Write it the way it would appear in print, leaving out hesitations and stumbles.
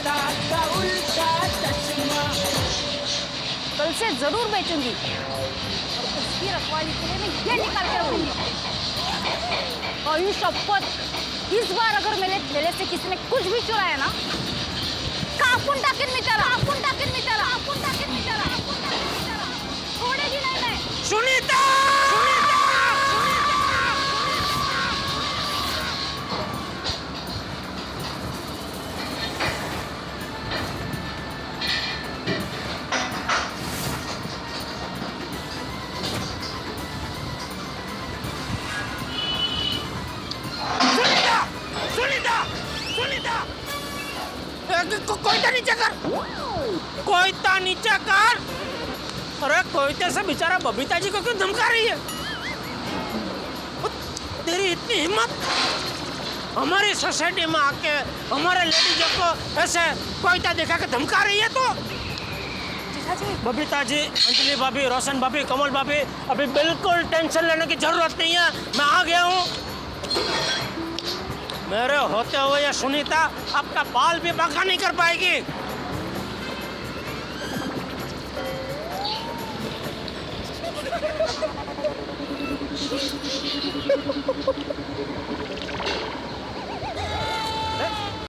का उल्टा चश्मा। कल से जरूर बेचूंगी और उसकी रखवाली के लिए मैं ये निकाल के रखूंगी। और ये शपथ, इस बार अगर मेरे थैले से किसी ने कुछ भी चुराया ना, कापून टाकेन मी त्याला, कापून टाकेन मी त्याला, कापून टाकेन मी त्याला, कापून टाकेन मी त्याला, छोडेगी नाही मैं। सुनीता! सुनीता! सुनीता! कोयता नीचे कर! कोयता नीचे कर! अरे कोयते से बेचारा बबीता जी को क्यों धमका रही है? तेरी इतनी हिम्मत हमारी सोसाइटी में आके हमारे लेडीजों को ऐसे कोयता दिखा के धमका रही है तो? बबीता जी, अंजलि भाभी, रोशन भाभी, कमल भाभी, अभी बिल्कुल टेंशन लेने की जरूरत नहीं है। मैं आ गया हूँ। मेरे होते हुए ये सुनीता आपका बाल भी बांका नहीं कर पाएगी।